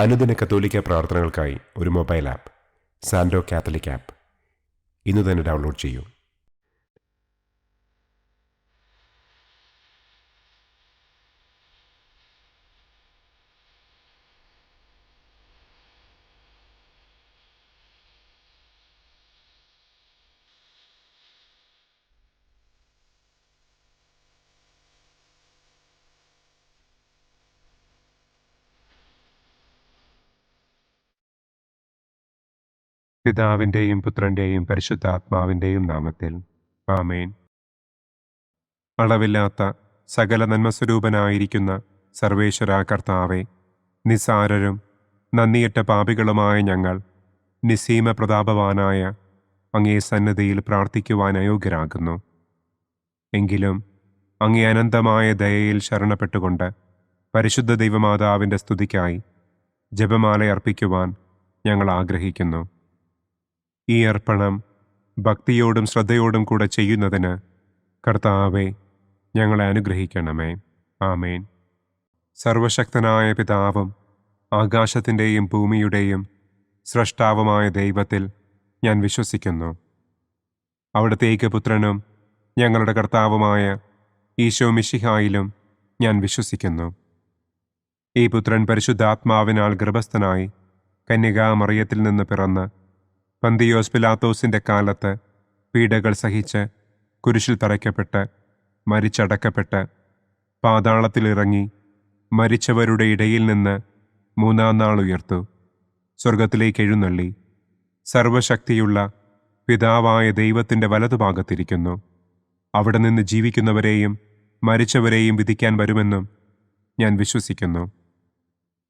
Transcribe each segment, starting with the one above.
അനുദിന കത്തോലിക്ക പ്രാർത്ഥനകൾക്കായി ഒരു മൊബൈൽ ആപ്പ് സാൻഡോ കാത്തലിക് ആപ്പ് ഇന്ന് തന്നെ ഡൗൺലോഡ് ചെയ്യൂ. പിതാവിൻ്റെയും പുത്രൻ്റെയും പരിശുദ്ധാത്മാവിൻ്റെയും നാമത്തിൽ ആമേൻ. അളവില്ലാത്ത സകല നന്മസ്വരൂപനായിരിക്കുന്ന സർവേശ്വര കർത്താവെ, നിസ്സാരരും നന്ദിയറ്റ പാപികളുമായ ഞങ്ങൾ നിസ്സീമ പ്രതാപവാനായ അങ്ങേ സന്നിധിയിൽ പ്രാർത്ഥിക്കുവാൻ അയോഗ്യരാകുന്നു. എങ്കിലും അങ്ങേ അനന്തമായ ദയയിൽ ശരണപ്പെട്ടുകൊണ്ട് പരിശുദ്ധ ദൈവമാതാവിൻ്റെ സ്തുതിക്കായി ജപമാല അർപ്പിക്കുവാൻ ഞങ്ങൾ ആഗ്രഹിക്കുന്നു. ഈ അർപ്പണം ഭക്തിയോടും ശ്രദ്ധയോടും കൂടെ ചെയ്യുന്നതിന് കർത്താവെ ഞങ്ങളെ അനുഗ്രഹിക്കണമേ. ആമേൻ. സർവശക്തനായ പിതാവും ആകാശത്തിൻ്റെയും ഭൂമിയുടെയും സ്രഷ്ടാവുമായ ദൈവത്തിൽ ഞാൻ വിശ്വസിക്കുന്നു. അവിടുത്തെ ഏകപുത്രനും ഞങ്ങളുടെ കർത്താവുമായ ഈശോ മിശിഹായിലും ഞാൻ വിശ്വസിക്കുന്നു. ഈ പുത്രൻ പരിശുദ്ധാത്മാവിനാൽ ഗർഭസ്ഥനായി കന്യകാമറിയത്തിൽ നിന്ന് പിറന്ന് പന്തിയോസ് പിലാത്തോസിൻ്റെ കാലത്ത് പീഡകൾ സഹിച്ച് കുരിശിൽ തറയ്ക്കപ്പെട്ട് മരിച്ചടക്കപ്പെട്ട് പാതാളത്തിലിറങ്ങി മരിച്ചവരുടെ ഇടയിൽ നിന്ന് മൂന്നാം നാൾ ഉയർത്തു, സ്വർഗത്തിലേക്ക് എഴുന്നള്ളി, സർവശക്തിയുള്ള പിതാവായ ദൈവത്തിൻ്റെ വലതുഭാഗത്തിരിക്കുന്നു. അവിടെ നിന്ന് ജീവിക്കുന്നവരെയും മരിച്ചവരെയും വിധിക്കാൻ വരുമെന്നും ഞാൻ വിശ്വസിക്കുന്നു.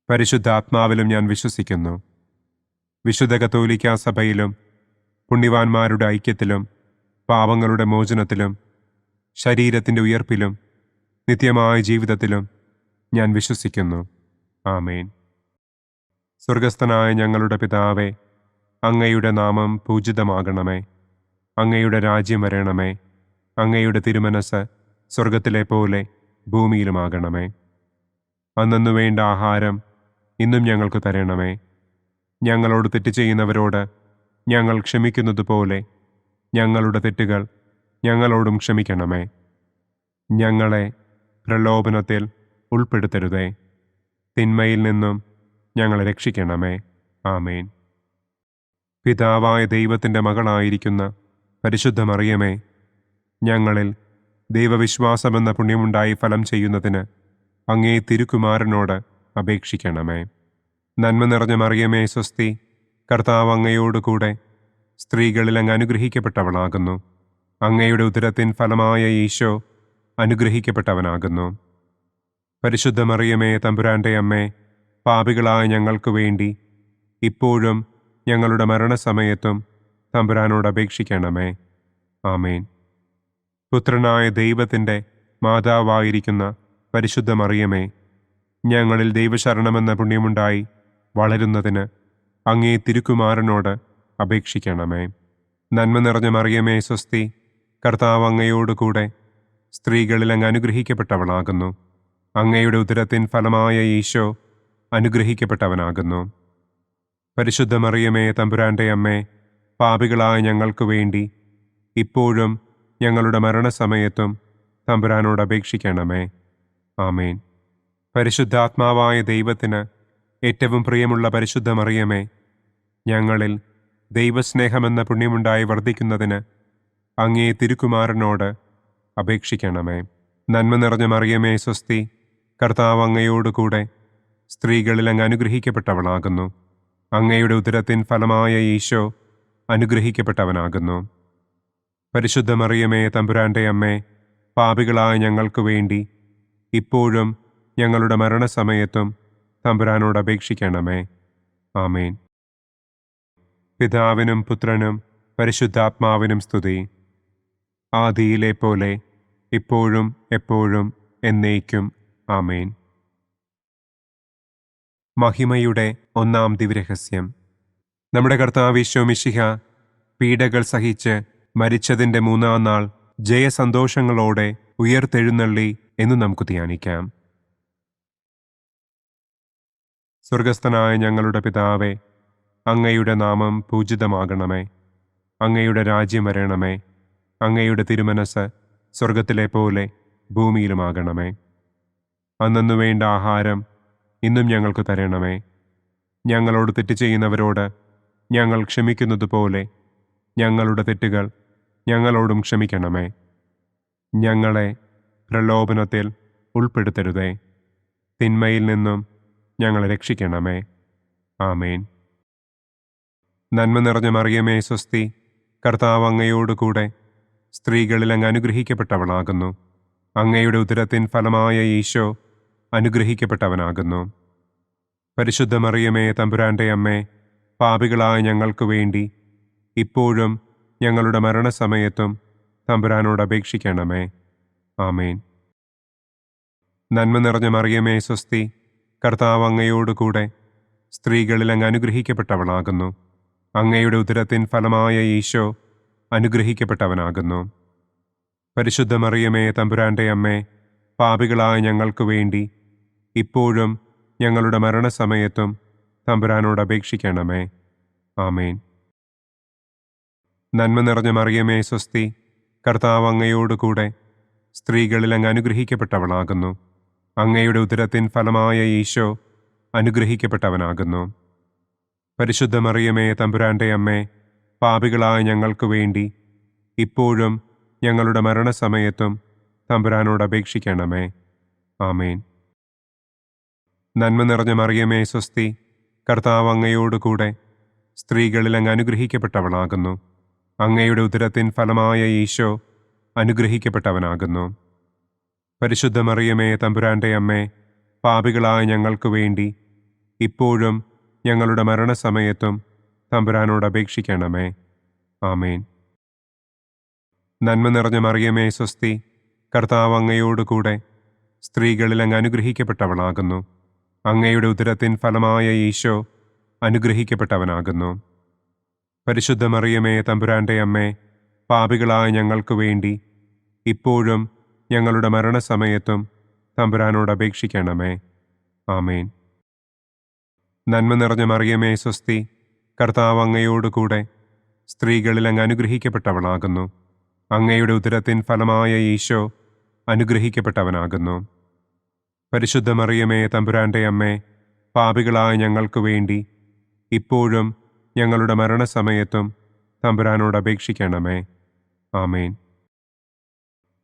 പരിശുദ്ധാത്മാവിലും ഞാൻ വിശ്വസിക്കുന്നു. വിശുദ്ധ കത്തോലിക്കാ സഭയിലും പുണ്യവാന്മാരുടെ ഐക്യത്തിലും പാപങ്ങളുടെ മോചനത്തിലും ശരീരത്തിൻ്റെ ഉയർപ്പിലും നിത്യമായ ജീവിതത്തിലും ഞാൻ വിശ്വസിക്കുന്നു. ആമേൻ. സ്വർഗസ്ഥനായ ഞങ്ങളുടെ പിതാവേ, അങ്ങയുടെ നാമം പൂജിതമാകണമേ. അങ്ങയുടെ രാജ്യം വരണമേ. അങ്ങയുടെ തിരുമനസ് സ്വർഗത്തിലെ പോലെ ഭൂമിയിലുമാകണമേ. അന്നന്നു വേണ്ട ആഹാരം ഇന്നും ഞങ്ങൾക്ക് തരണമേ. ഞങ്ങളോട് തെറ്റ് ചെയ്യുന്നവരോട് ഞങ്ങൾ ക്ഷമിക്കുന്നത് പോലെ ഞങ്ങളുടെ തെറ്റുകൾ ഞങ്ങളോടും ക്ഷമിക്കണമേ. ഞങ്ങളെ പ്രലോഭനത്തിൽ ഉൾപ്പെടുത്തരുതേ, തിന്മയിൽ നിന്നും ഞങ്ങളെ രക്ഷിക്കണമേ. ആമേൻ. പിതാവായ ദൈവത്തിൻ്റെ മകളായിരിക്കുന്ന പരിശുദ്ധ മറിയമേ, ഞങ്ങളിൽ ദൈവവിശ്വാസമെന്ന പുണ്യമുണ്ടായി ഫലം ചെയ്യുന്നതിന് അങ്ങേ തിരുക്കുമാരനോട് അപേക്ഷിക്കണമേ. നന്മ നിറഞ്ഞ മറിയമേ സ്വസ്തി, കർത്താവ് അങ്ങയോടുകൂടെ സ്ത്രീകളിൽ അങ്ങ് അനുഗ്രഹിക്കപ്പെട്ടവളാകുന്നു. അങ്ങയുടെ ഉദരത്തിൻ ഫലമായ ഈശോ അനുഗ്രഹിക്കപ്പെട്ടവനാകുന്നു. പരിശുദ്ധ മറിയമേ തമ്പുരാൻ്റെ അമ്മേ, പാപികളായ ഞങ്ങൾക്ക് വേണ്ടി ഇപ്പോഴും ഞങ്ങളുടെ മരണസമയത്തും തമ്പുരാനോട് അപേക്ഷിക്കണമേ. ആമേൻ. പുത്രനായ ദൈവത്തിൻ്റെ മാതാവായിരിക്കുന്ന പരിശുദ്ധ മറിയമേ, ഞങ്ങളിൽ ദൈവശരണമെന്ന പുണ്യമുണ്ടായി വളരുന്നതിന് അങ്ങേ തിരുക്കുമാരനോട് അപേക്ഷിക്കണമേ. നന്മ നിറഞ്ഞ മറിയമേ സ്വസ്തി, കർത്താവ് അങ്ങയോടുകൂടെ സ്ത്രീകളിൽ അങ്ങ് അനുഗ്രഹിക്കപ്പെട്ടവളാകുന്നു. അങ്ങയുടെ ഉദരത്തിൻ ഫലമായ ഈശോ അനുഗ്രഹിക്കപ്പെട്ടവനാകുന്നു. പരിശുദ്ധ മറിയമേ തമ്പുരാൻ്റെ അമ്മേ, പാപികളായ ഞങ്ങൾക്ക് വേണ്ടി ഇപ്പോഴും ഞങ്ങളുടെ മരണസമയത്തും തമ്പുരാനോട് അപേക്ഷിക്കണമേ. ആമേൻ. പരിശുദ്ധാത്മാവായ ദൈവത്തിന് ഏറ്റവും പ്രിയമുള്ള പരിശുദ്ധ മറിയമേ, ഞങ്ങളിൽ ദൈവസ്നേഹമെന്ന പുണ്യമുണ്ടായി വർദ്ധിക്കുന്നതിന് അങ്ങേ തിരുക്കുമാരനോട് അപേക്ഷിക്കണമേ. നന്മ നിറഞ്ഞ മറിയമേ സ്വസ്തി, കർത്താവ് അങ്ങയോടുകൂടെ സ്ത്രീകളിൽ അങ്ങ് അനുഗ്രഹിക്കപ്പെട്ടവളാകുന്നു. അങ്ങയുടെ ഉദരത്തിൻ ഫലമായ ഈശോ അനുഗ്രഹിക്കപ്പെട്ടവനാകുന്നു. പരിശുദ്ധ മറിയമേ തമ്പുരാൻ്റെ അമ്മേ, പാപികളായ ഞങ്ങൾക്ക് വേണ്ടി ഇപ്പോഴും ഞങ്ങളുടെ മരണസമയത്തും തമ്പുരാനോട് അപേക്ഷിക്കണമേ. ആമേൻ. പിതാവിനും പുത്രനും പരിശുദ്ധാത്മാവിനും സ്തുതി, ആദിയിലെ പോലെ ഇപ്പോഴും എപ്പോഴും എന്നേക്കും. ആമേൻ. മഹിമയുടെ ഒന്നാം ദിവ്യരഹസ്യം. നമ്മുടെ കർത്താവ് ഈശോ മിശിഹ പീഡകൾ സഹിച്ച് മരിച്ചതിൻ്റെ മൂന്നാം നാൾ ജയസന്തോഷങ്ങളോടെ ഉയർത്തെഴുന്നള്ളി എന്ന് നമുക്ക് ധ്യാനിക്കാം. സ്വർഗസ്ഥനായ ഞങ്ങളുടെ പിതാവേ, അങ്ങയുടെ നാമം പൂജിതമാകണമേ. അങ്ങയുടെ രാജ്യം വരണമേ. അങ്ങയുടെ തിരുമനസ് സ്വർഗത്തിലെ പോലെ ഭൂമിയിലുമാകണമേ. അന്നന്നു വേണ്ട ആഹാരം ഇന്നും ഞങ്ങൾക്ക് തരണമേ. ഞങ്ങളോട് തെറ്റ് ചെയ്യുന്നവരോട് ഞങ്ങൾ ക്ഷമിക്കുന്നത് പോലെ ഞങ്ങളുടെ തെറ്റുകൾ ഞങ്ങളോടും ക്ഷമിക്കണമേ. ഞങ്ങളെ പ്രലോഭനത്തിൽ ഉൾപ്പെടുത്തരുതേ. തിന്മയിൽ നിന്നും ഞങ്ങളെ രക്ഷിക്കണമേ. ആമേൻ. നന്മ നിറഞ്ഞ മറിയമേ സ്വസ്തി, കർത്താവ് അങ്ങയോട് കൂടെ സ്ത്രീകളിൽ അങ്ങ് അനുഗ്രഹിക്കപ്പെട്ടവളാകുന്നു. അങ്ങയുടെ ഉദരത്തിൻ ഫലമായ ഈശോ അനുഗ്രഹിക്കപ്പെട്ടവനാകുന്നു. പരിശുദ്ധ മറിയമേ തമ്പുരാൻ്റെ അമ്മേ, പാപികളായ ഞങ്ങൾക്ക് വേണ്ടി ഇപ്പോഴും ഞങ്ങളുടെ മരണസമയത്തും തമ്പുരാനോട് അപേക്ഷിക്കണമേ. ആമേൻ. നന്മ നിറഞ്ഞ മറിയമേ സ്വസ്തി, കർത്താവ് അങ്ങയോട് കൂടെ സ്ത്രീകളിൽ അങ്ങ് അനുഗ്രഹിക്കപ്പെട്ടവളാകുന്നു. അങ്ങയുടെ ഉദരത്തിൻ ഫലമായ ഈശോ അനുഗ്രഹിക്കപ്പെട്ടവനാകുന്നു. പരിശുദ്ധ മറിയമേ തമ്പുരാൻ്റെ അമ്മേ, പാപികളായ ഞങ്ങൾക്ക് വേണ്ടി ഇപ്പോഴും ഞങ്ങളുടെ മരണസമയത്തും തമ്പുരാനോട് അപേക്ഷിക്കണമേ. ആമേൻ. നന്മ നിറഞ്ഞ മറിയമേ സ്വസ്തി, കർത്താവ് അങ്ങയോട് കൂടെ സ്ത്രീകളിൽ അങ്ങ് അനുഗ്രഹിക്കപ്പെട്ടവളാകുന്നു. അങ്ങയുടെ ഉദരത്തിൻ ഫലമായ ഈശോ അനുഗ്രഹിക്കപ്പെട്ടവനാകുന്നു. പരിശുദ്ധ മറിയമേ തമ്പുരാൻ്റെ അമ്മേ, പാപികളായ ഞങ്ങൾക്ക് വേണ്ടി ഇപ്പോഴും ഞങ്ങളുടെ മരണസമയത്തും തമ്പുരാനോട് അപേക്ഷിക്കണമേ. ആമേൻ. നന്മ നിറഞ്ഞ മറിയമേ സ്വസ്തി, കർത്താവ് അങ്ങയോട് കൂടെ സ്ത്രീകളിൽ അങ്ങ് അനുഗ്രഹിക്കപ്പെട്ടവളാകുന്നു. അങ്ങയുടെ ഉദരത്തിൻ ഫലമായ ഈശോ അനുഗ്രഹിക്കപ്പെട്ടവനാകുന്നു. പരിശുദ്ധ മറിയമേ തമ്പുരാൻ്റെ അമ്മേ, പാപികളായ ഞങ്ങൾക്ക് വേണ്ടി ഇപ്പോഴും ഞങ്ങളുടെ മരണസമയത്തും തമ്പുരാനോട് അപേക്ഷിക്കണമേ. ആമേൻ. നന്മ നിറഞ്ഞ മറിയമേ സ്വസ്തി, കർത്താവ് അങ്ങയോട് കൂടെ സ്ത്രീകളിൽ അങ്ങ് അനുഗ്രഹിക്കപ്പെട്ടവളാകുന്നു. അങ്ങയുടെ ഉദരത്തിൻ ഫലമായ ഈശോ അനുഗ്രഹിക്കപ്പെട്ടവനാകുന്നു. പരിശുദ്ധ മറിയമേ തമ്പുരാൻ്റെ അമ്മേ, പാപികളായ ഞങ്ങൾക്ക് വേണ്ടി ഇപ്പോഴും ഞങ്ങളുടെ മരണസമയത്തും തമ്പുരാനോട് അപേക്ഷിക്കണമേ. ആമേൻ. നന്മ നിറഞ്ഞ മറിയമേ സ്വസ്തി, കർത്താവ് അങ്ങയോട് കൂടെ സ്ത്രീകളിൽ അങ്ങ് അനുഗ്രഹിക്കപ്പെട്ടവളാകുന്നു. അങ്ങയുടെ ഉദരത്തിൻ ഫലമായ ഈശോ അനുഗ്രഹിക്കപ്പെട്ടവനാകുന്നു. പരിശുദ്ധ മറിയമേ തമ്പുരാൻ്റെ അമ്മേ, പാപികളായ ഞങ്ങൾക്ക് വേണ്ടി ഇപ്പോഴും ഞങ്ങളുടെ മരണസമയത്തും തമ്പുരാനോട് അപേക്ഷിക്കണമേ. ആമേൻ.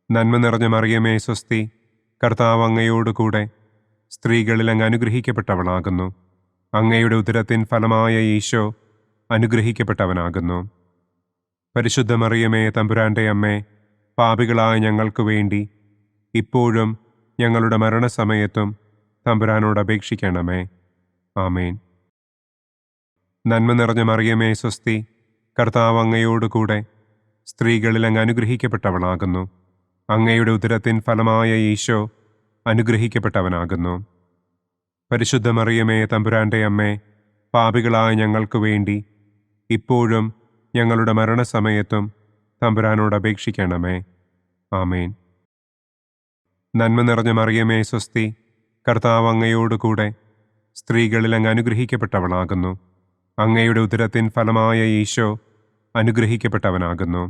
നന്മ നിറഞ്ഞ മറിയമേ സ്വസ്തി, കർത്താവ് അങ്ങയോട് കൂടെ സ്ത്രീകളിൽ അങ്ങ് അനുഗ്രഹിക്കപ്പെട്ടവളാകുന്നു. അങ്ങയുടെ ഉദരത്തിൻ ഫലമായ ഈശോ അനുഗ്രഹിക്കപ്പെട്ടവനാകുന്നു. പരിശുദ്ധ മറിയമേ തമ്പുരാൻ്റെ അമ്മേ, പാപികളായ ഞങ്ങൾക്ക് വേണ്ടി ഇപ്പോഴും ഞങ്ങളുടെ മരണസമയത്തും തമ്പുരാനോട് അപേക്ഷിക്കണമേ. ആമേൻ. നന്മ നിറഞ്ഞ മറിയമേ സ്വസ്തി, കർത്താവ് അങ്ങയോട് കൂടെ സ്ത്രീകളിൽ അങ്ങ് അനുഗ്രഹിക്കപ്പെട്ടവളാകുന്നു. അങ്ങയുടെ ഉദരത്തിൻ ഫലമായ ഈശോ അനുഗ്രഹിക്കപ്പെട്ടവനാകുന്നു. പരിശുദ്ധ മറിയമേ തമ്പുരാൻ്റെ അമ്മേ, പാപികളായ ഞങ്ങൾക്ക് വേണ്ടി ഇപ്പോഴും ഞങ്ങളുടെ മരണസമയത്തും തമ്പുരാനോട് അപേക്ഷിക്കണമേ. ആമേൻ. നന്മ നിറഞ്ഞ മറിയമേ സ്വസ്തി, കർത്താവ് അങ്ങയോട് കൂടെ സ്ത്രീകളിൽ അങ്ങ് അനുഗ്രഹിക്കപ്പെട്ടവളാകുന്നു. അങ്ങയുടെ ഉദരത്തിൻ ഫലമായ ഈശോ അനുഗ്രഹിക്കപ്പെട്ടവനാകുന്നു.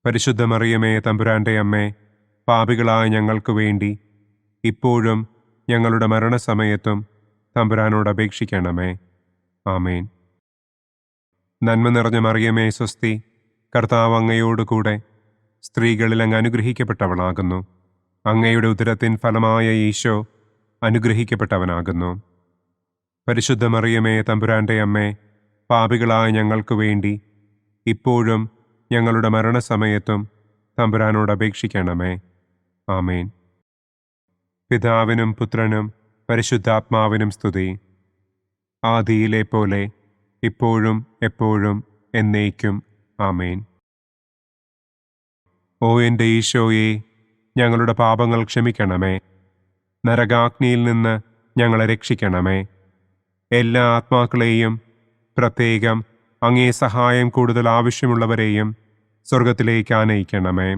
പരിശുദ്ധ മറിയമേ തമ്പുരാൻ്റെ അമ്മേ, പാപികളായ ഞങ്ങൾക്ക് വേണ്ടി ഇപ്പോഴും ഞങ്ങളുടെ മരണസമയത്തും തമ്പുരാനോട് അപേക്ഷിക്കണമേ. ആമേൻ. നന്മ നിറഞ്ഞ മറിയമേ സ്വസ്തി, കർത്താവ് അങ്ങയോട് കൂടെ സ്ത്രീകളിൽ അങ്ങ് അനുഗ്രഹിക്കപ്പെട്ടവളാകുന്നു. അങ്ങയുടെ ഉദരത്തിൻ ഫലമായ ഈശോ അനുഗ്രഹിക്കപ്പെട്ടവനാകുന്നു. പരിശുദ്ധ മറിയമേ തമ്പുരാൻ്റെ അമ്മേ, പാപികളായ ഞങ്ങൾക്ക് വേണ്ടി ഇപ്പോഴും ഞങ്ങളുടെ മരണസമയത്തും തമ്പുരാനോട് അപേക്ഷിക്കണമേ. ആമേൻ. പിതാവിനും പുത്രനും പരിശുദ്ധാത്മാവിനും സ്തുതി. ആദിയിലെ പോലെ ഇപ്പോഴും എപ്പോഴും എന്നേക്കും. ആമേൻ. ഓ എൻ്റെ ഈശോയെ, ഞങ്ങളുടെ പാപങ്ങൾ ക്ഷമിക്കണമേ. നരകാഗ്നിയിൽ നിന്ന് ഞങ്ങളെ രക്ഷിക്കണമേ. എല്ലാ ആത്മാക്കളെയും, പ്രത്യേകം അങ്ങേ സഹായം കൂടുതൽ ആവശ്യമുള്ളവരെയും സ്വർഗത്തിലേക്ക് ആനയിക്കണമേ.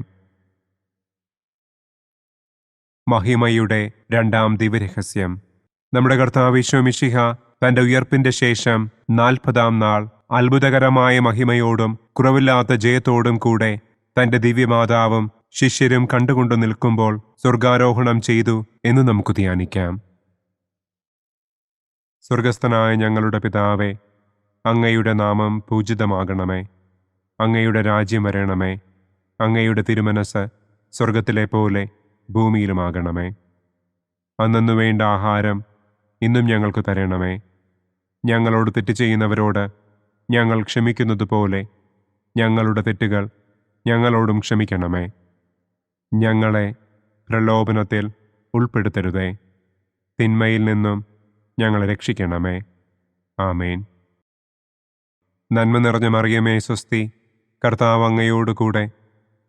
മഹിമയുടെ രണ്ടാം ദിവ്യരഹസ്യം. നമ്മുടെ കർത്താവ് ഈശോ മിശിഹ തന്റെ ഉയർപ്പിന്റെ ശേഷം 40-ാം നാൾ അത്ഭുതകരമായ മഹിമയോടും കുറവില്ലാത്ത ജയത്തോടും കൂടെ തന്റെ ദിവ്യമാതാവും ശിഷ്യരും കണ്ടുകൊണ്ടു നിൽക്കുമ്പോൾ സ്വർഗാരോഹണം ചെയ്തു എന്ന് നമുക്ക് ധ്യാനിക്കാം. സ്വർഗസ്ഥനായ ഞങ്ങളുടെ പിതാവേ, അങ്ങയുടെ നാമം പൂജിതമാകണമേ. അങ്ങയുടെ രാജ്യം വരണമേ. അങ്ങയുടെ തിരുമനസ് സ്വർഗത്തിലെ പോലെ ഭൂമിയിലുമാകണമേ. അന്നു വേണ്ട ആഹാരം ഇന്നും ഞങ്ങൾക്ക് തരണമേ. ഞങ്ങളോട് തെറ്റ് ചെയ്യുന്നവരോട് ഞങ്ങൾ ക്ഷമിക്കുന്നത് പോലെ ഞങ്ങളുടെ തെറ്റുകൾ ഞങ്ങളോടും ക്ഷമിക്കണമേ. ഞങ്ങളെ പ്രലോഭനത്തിൽ ഉൾപ്പെടുത്തരുതേ. തിന്മയിൽ നിന്നും ഞങ്ങളെ രക്ഷിക്കണമേ. ആമേൻ. നന്മ നിറഞ്ഞ മറിയമേ സ്വസ്തി, കർത്താവ് അങ്ങയോടുകൂടെ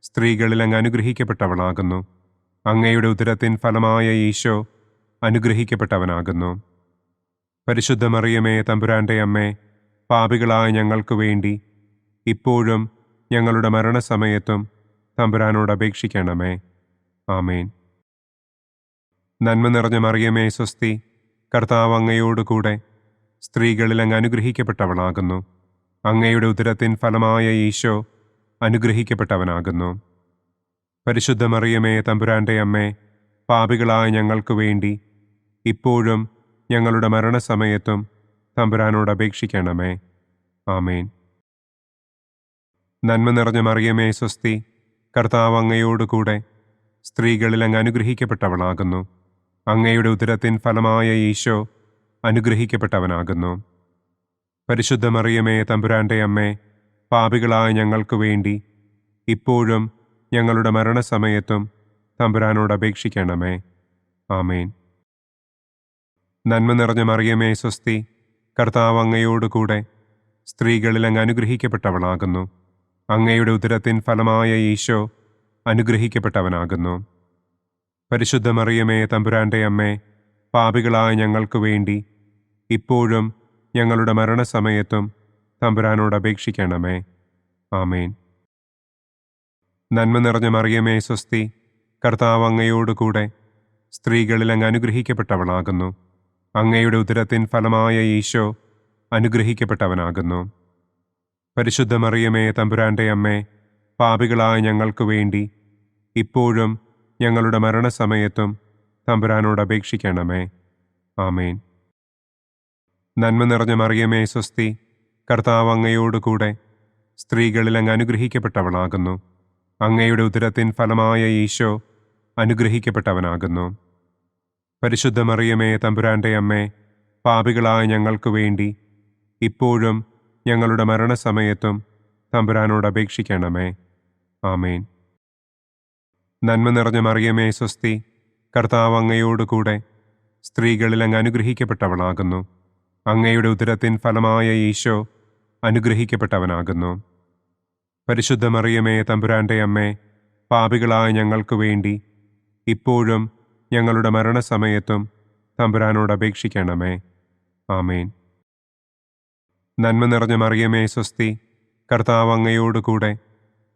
സ്ത്രീകളിൽ അങ്ങ് അനുഗ്രഹിക്കപ്പെട്ടവളാകുന്നു. അങ്ങയുടെ ഉദരത്തിൻ ഫലമായ ഈശോ അനുഗ്രഹിക്കപ്പെട്ടവനാകുന്നു. പരിശുദ്ധ മറിയമേ തമ്പുരാന്റെ അമ്മേ, പാപികളായ ഞങ്ങൾക്ക് വേണ്ടി ഇപ്പോഴും ഞങ്ങളുടെ മരണസമയത്തും തമ്പുരാനോട് അപേക്ഷിക്കണമേ. ആമേൻ. നന്മ നിറഞ്ഞ മറിയമേ സ്വസ്തി, കർത്താവ് അങ്ങയോടുകൂടെ സ്ത്രീകളിൽ അങ്ങ് അനുഗ്രഹിക്കപ്പെട്ടവളാകുന്നു. അങ്ങയുടെ ഉദരത്തിൻ ഫലമായ ഈശോ അനുഗ്രഹിക്കപ്പെട്ടവനാകുന്നു. പരിശുദ്ധ മറിയമേ തമ്പുരാന്റെ അമ്മേ, പാപികളായ ഞങ്ങൾക്ക് വേണ്ടി ഇപ്പോഴും ഞങ്ങളുടെ മരണസമയത്തും തമ്പുരാനോട് അപേക്ഷിക്കണമേ. ആമേൻ. നന്മ നിറഞ്ഞ മറിയമേ സ്വസ്തി, കർത്താവ് അങ്ങയോടുകൂടെ സ്ത്രീകളിൽ അങ്ങ് അനുഗ്രഹിക്കപ്പെട്ടവളാകുന്നു. അങ്ങയുടെ ഉദരത്തിൻ ഫലമായ ഈശോ അനുഗ്രഹിക്കപ്പെട്ടവനാകുന്നു. പരിശുദ്ധ മറിയമേ തമ്പുരാന്റെ അമ്മേ, പാപികളായ ഞങ്ങൾക്ക് വേണ്ടി ഇപ്പോഴും ഞങ്ങളുടെ മരണസമയത്തും തമ്പുരാനോട് അപേക്ഷിക്കണമേ. ആമേൻ. നന്മ നിറഞ്ഞ മറിയമേ സ്വസ്തി, കർത്താവ് അങ്ങയോടുകൂടെ സ്ത്രീകളിൽ അങ്ങ് അനുഗ്രഹിക്കപ്പെട്ടവളാകുന്നു. അങ്ങയുടെ ഉദരത്തിൻ ഫലമായ ഈശോ അനുഗ്രഹിക്കപ്പെട്ടവനാകുന്നു. പരിശുദ്ധ മറിയമേ തമ്പുരാന്റെ അമ്മേ, പാപികളായ ഞങ്ങൾക്ക് വേണ്ടി ഇപ്പോഴും ഞങ്ങളുടെ മരണസമയത്തും തമ്പുരാനോട് അപേക്ഷിക്കണമേ. ആമേൻ. നന്മ നിറഞ്ഞ മറിയമേ സ്വസ്തി, കർത്താവ് അങ്ങയോടുകൂടെ സ്ത്രീകളിൽ അങ്ങ് അനുഗ്രഹിക്കപ്പെട്ടവളാകുന്നു. അങ്ങയുടെ ഉദരത്തിൻ ഫലമായ ഈശോ അനുഗ്രഹിക്കപ്പെട്ടവനാകുന്നു. പരിശുദ്ധ മറിയമേ തമ്പുരാന്റെ അമ്മേ, പാപികളായ ഞങ്ങൾക്ക് വേണ്ടി ഇപ്പോഴും ഞങ്ങളുടെ മരണസമയത്തും തമ്പുരാനോട് അപേക്ഷിക്കണമേ. ആമേൻ. നന്മ നിറഞ്ഞ മറിയമേ സ്വസ്തി, കർത്താവ് അങ്ങയോടുകൂടെ സ്ത്രീകളിൽ അങ്ങ് അനുഗ്രഹിക്കപ്പെട്ടവളാകുന്നു. അങ്ങയുടെ ഉദരത്തിൻ ഫലമായ ഈശോ അനുഗ്രഹിക്കപ്പെട്ടവനാകുന്നു. പരിശുദ്ധ മറിയമേ തമ്പുരാന്റെ അമ്മേ, പാപികളായ ഞങ്ങൾക്ക് വേണ്ടി ഇപ്പോഴും ഞങ്ങളുടെ മരണസമയത്തും തമ്പുരാനോട് അപേക്ഷിക്കണമേ. ആമേൻ. നന്മ നിറഞ്ഞ മറിയമേ സ്വസ്തി, കർത്താവ് അങ്ങയോടുകൂടെ സ്ത്രീകളിൽ അങ്ങ് അനുഗ്രഹിക്കപ്പെട്ടവളാകുന്നു. അങ്ങയുടെ ഉദരത്തിൻ ഫലമായ ഈശോ അനുഗ്രഹിക്കപ്പെട്ടവനാകുന്നു. പരിശുദ്ധ മറിയമേ തമ്പുരാന്റെ അമ്മേ, പാപികളായ ഞങ്ങൾക്ക് വേണ്ടി ഇപ്പോഴും ഞങ്ങളുടെ മരണസമയത്തും തമ്പുരാനോട് അപേക്ഷിക്കണമേ. ആമേൻ. നന്മ നിറഞ്ഞ മറിയമേ സ്വസ്തി, കർത്താവ് അങ്ങയോടുകൂടെ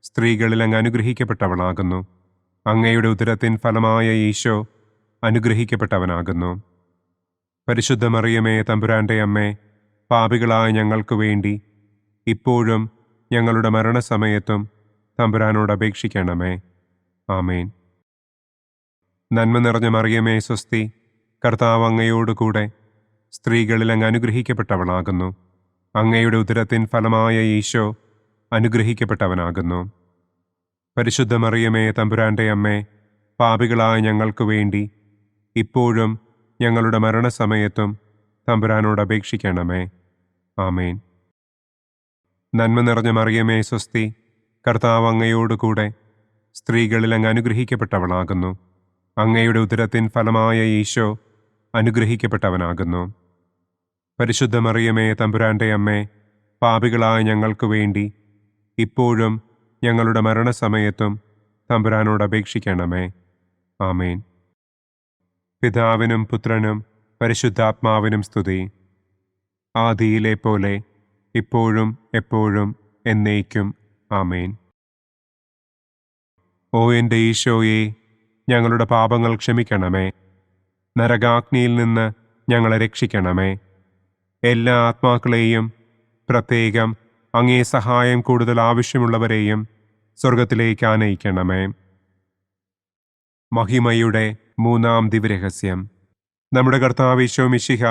സ്ത്രീകളിൽ അങ്ങ് അനുഗ്രഹിക്കപ്പെട്ടവളാകുന്നു. അങ്ങയുടെ ഉദരത്തിൻ ഫലമായ ഈശോ അനുഗ്രഹിക്കപ്പെട്ടവനാകുന്നു. പരിശുദ്ധ മറിയമേ തമ്പുരാന്റെ അമ്മേ, പാപികളായ ഞങ്ങൾക്ക് വേണ്ടി ഇപ്പോഴും ഞങ്ങളുടെ മരണസമയത്തും തമ്പുരാനോട് അപേക്ഷിക്കണമേ. ആമേൻ. നന്മ നിറഞ്ഞ മറിയമേ സ്വസ്തി, കർത്താവ് അങ്ങയോടുകൂടെ സ്ത്രീകളിൽ അങ്ങ് അനുഗ്രഹിക്കപ്പെട്ടവളാകുന്നു. അങ്ങയുടെ ഉദരത്തിൻ ഫലമായ ഈശോ അനുഗ്രഹിക്കപ്പെട്ടവനാകുന്നു. പരിശുദ്ധ മറിയമേ തമ്പുരാന്റെ അമ്മേ, പാപികളായ ഞങ്ങൾക്ക് വേണ്ടി ഇപ്പോഴും ഞങ്ങളുടെ മരണസമയത്തും തമ്പുരാനോട് അപേക്ഷിക്കണമേ. ആമേൻ. നന്മ നിറഞ്ഞ മറിയമേ സ്വസ്തി, കർത്താവ് അങ്ങയോടുകൂടെ സ്ത്രീകളിൽ അങ്ങ് അനുഗ്രഹിക്കപ്പെട്ടവളാകുന്നു. അങ്ങയുടെ ഉദരത്തിൻ ഫലമായ ഈശോ അനുഗ്രഹിക്കപ്പെട്ടവനാകുന്നു. പരിശുദ്ധ മറിയമേ തമ്പുരാന്റെ അമ്മേ, പാപികളായ ഞങ്ങൾക്ക് വേണ്ടി ഇപ്പോഴും ഞങ്ങളുടെ മരണസമയത്തും തമ്പുരാനോട് അപേക്ഷിക്കണമേ. ആമേൻ. പിതാവിനും പുത്രനും പരിശുദ്ധാത്മാവിനും സ്തുതി. ആദിയിലെ പോലെ ഇപ്പോഴും എപ്പോഴും എന്നേക്കും. ആമേൻ. ഓ എൻ്റെ ഈശോയെ, ഞങ്ങളുടെ പാപങ്ങൾ ക്ഷമിക്കണമേ. നരകാഗ്നിയിൽ നിന്ന് ഞങ്ങളെ രക്ഷിക്കണമേ. എല്ലാ ആത്മാക്കളെയും, പ്രത്യേകം അങ്ങേ സഹായം കൂടുതൽ ആവശ്യമുള്ളവരെയും സ്വർഗത്തിലേക്ക് ആനയിക്കണമേ. മഹിമയുടെ മൂന്നാം ദിവ്യരഹസ്യം. നമ്മുടെ കർത്താവ് ഈശോ മിശിഹ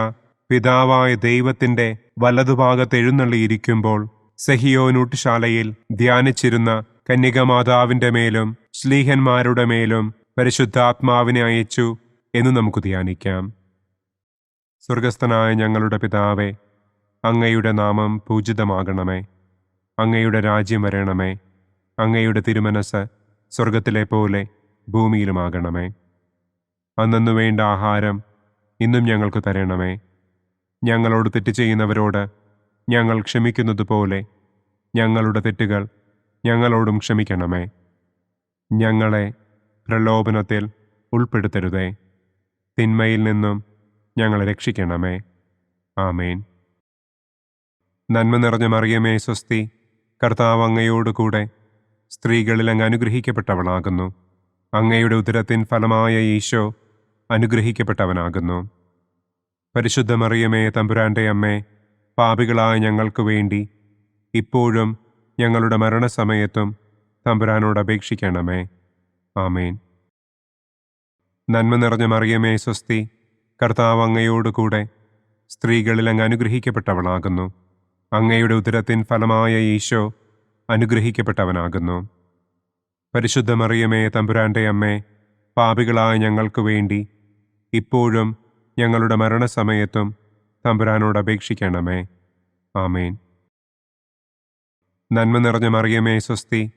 പിതാവായ ദൈവത്തിന്റെ വലതുഭാഗത്ത് എഴുന്നള്ളിയിരിക്കുമ്പോൾ സെഹിയോനൂട്ടുശാലയിൽ ധ്യാനിച്ചിരുന്ന കന്യകമാതാവിന്റെ മേലും ശ്ലീഹന്മാരുടെ മേലും പരിശുദ്ധാത്മാവിനെ അയച്ചു എന്ന് നമുക്ക് ധ്യാനിക്കാം. സ്വർഗസ്ഥനായ ഞങ്ങളുടെ പിതാവേ, അങ്ങയുടെ നാമം പൂജിതമാകണമേ. അങ്ങയുടെ രാജ്യം വരണമേ. അങ്ങയുടെ തിരുമനസ് സ്വർഗത്തിലെ പോലെ ഭൂമിയിലുമാകണമേ. അന്നന്നു വേണ്ട ആഹാരം ഇന്നും ഞങ്ങൾക്ക് തരണമേ. ഞങ്ങളോട് തെറ്റ് ചെയ്യുന്നവരോട് ഞങ്ങൾ ക്ഷമിക്കുന്നത് പോലെ ഞങ്ങളുടെ തെറ്റുകൾ ഞങ്ങളോടും ക്ഷമിക്കണമേ. ഞങ്ങളെ പ്രലോഭനത്തിൽ ഉൾപ്പെടുത്തരുതേ. തിന്മയിൽ നിന്നും ഞങ്ങളെ രക്ഷിക്കണമേ. ആമേൻ. നന്മ നിറഞ്ഞ മറിയമേ സ്വസ്തി, കർത്താവ് അങ്ങയോട് കൂടെ സ്ത്രീകളിൽ അങ്ങ് അനുഗ്രഹിക്കപ്പെട്ടവളാകുന്നു. അങ്ങയുടെ ഉദരത്തിൻ ഫലമായ ഈശോ അനുഗ്രഹിക്കപ്പെട്ടവനാകുന്നു. പരിശുദ്ധ മറിയമേ തമ്പുരാന്റെ അമ്മേ, പാപികളായ ഞങ്ങൾക്ക് വേണ്ടി ഇപ്പോഴും ഞങ്ങളുടെ മരണസമയത്തും തമ്പുരാനോട് അപേക്ഷിക്കണമേ. ആമേൻ. നന്മ നിറഞ്ഞ മറിയമേ സ്വസ്തി, കർത്താവ് അങ്ങയോട് കൂടെ സ്ത്രീകളിൽ അങ്ങ് അനുഗ്രഹിക്കപ്പെട്ടവളാകുന്നു. അങ്ങയുടെ ഉദരത്തിൻ ഫലമായ ഈശോ അനുഗ്രഹിക്കപ്പെട്ടവനാകുന്നു. പരിശുദ്ധ മറിയമേ തമ്പുരാന്റെ അമ്മേ, പാപികളായ ഞങ്ങൾക്ക് വേണ്ടി ഇപ്പോഴും ഞങ്ങളുടെ മരണസമയത്തും തമ്പുരാനോട് അപേക്ഷിക്കണമേ. ആമേൻ. നന്മ നിറഞ്ഞ മറിയമേ സ്വസ്തി,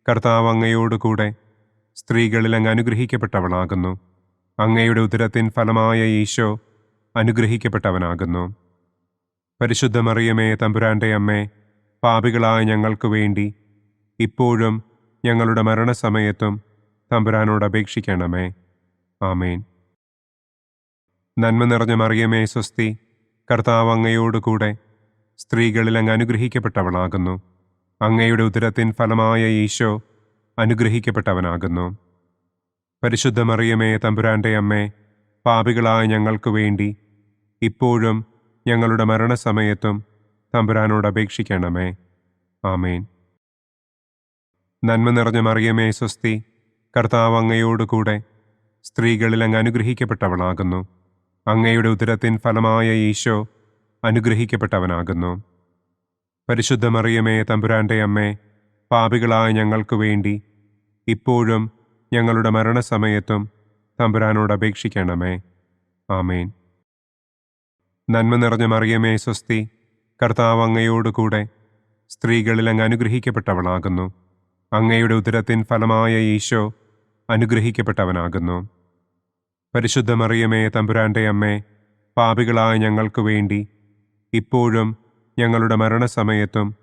കർത്താവ് അങ്ങയോട് കൂടെ സ്ത്രീകളിൽ അങ്ങ് അനുഗ്രഹിക്കപ്പെട്ടവളാകുന്നു. അങ്ങയുടെ ഉദരത്തിൻ ഫലമായ ഈശോ അനുഗ്രഹിക്കപ്പെട്ടവനാകുന്നു. പരിശുദ്ധ മറിയമേ തമ്പുരാന്റെ അമ്മേ, പാപികളായ ഞങ്ങൾക്ക് വേണ്ടി ഇപ്പോഴും ഞങ്ങളുടെ മരണസമയത്തും തമ്പുരാനോട് അപേക്ഷിക്കണമേ. ആമേൻ. നന്മ നിറഞ്ഞ മറിയമേ സ്വസ്തി, കർത്താവ് അങ്ങയോട് കൂടെ സ്ത്രീകളിൽ അങ്ങ് അനുഗ്രഹിക്കപ്പെട്ടവളാകുന്നു. അങ്ങയുടെ ഉദരത്തിൻ ഫലമായ ഈശോ അനുഗ്രഹിക്കപ്പെട്ടവനാകുന്നു. പരിശുദ്ധ മറിയമേ തമ്പുരാന്റെ അമ്മേ, പാപികളായ ഞങ്ങൾക്ക് വേണ്ടി ഇപ്പോഴും ഞങ്ങളുടെ മരണസമയത്തും തമ്പുരാനോട് അപേക്ഷിക്കണമേ. ആമേൻ. നന്മ നിറഞ്ഞ മറിയമേ സ്വസ്തി, കർത്താവ് അങ്ങയോട് കൂടെ സ്ത്രീകളിൽ അങ്ങ് അനുഗ്രഹിക്കപ്പെട്ടവളാകുന്നു. അങ്ങയുടെ ഉദരത്തിൻ ഫലമായ ഈശോ അനുഗ്രഹിക്കപ്പെട്ടവനാകുന്നു. പരിശുദ്ധ മറിയമേ തമ്പുരാന്റെ അമ്മേ, പാപികളായ ഞങ്ങൾക്ക് വേണ്ടി ഇപ്പോഴും ഞങ്ങളുടെ മരണസമയത്തും തമ്പുരാനോട് അപേക്ഷിക്കണമേ. ആമേൻ. നന്മ നിറഞ്ഞ മറിയമേ സ്വസ്തി, കർത്താവ് അങ്ങയോട് കൂടെ സ്ത്രീകളിൽ അങ്ങ് അനുഗ്രഹിക്കപ്പെട്ടവളാകുന്നു. അങ്ങയുടെ ഉദരത്തിൻ ഫലമായ ഈശോ അനുഗ്രഹിക്കപ്പെട്ടവനാകുന്നു. പരിശുദ്ധ മറിയമേ തമ്പുരാന്റെ അമ്മേ, പാപികളായ ഞങ്ങൾക്ക് വേണ്ടി ഇപ്പോഴും ഞങ്ങളുടെ മരണസമയത്തും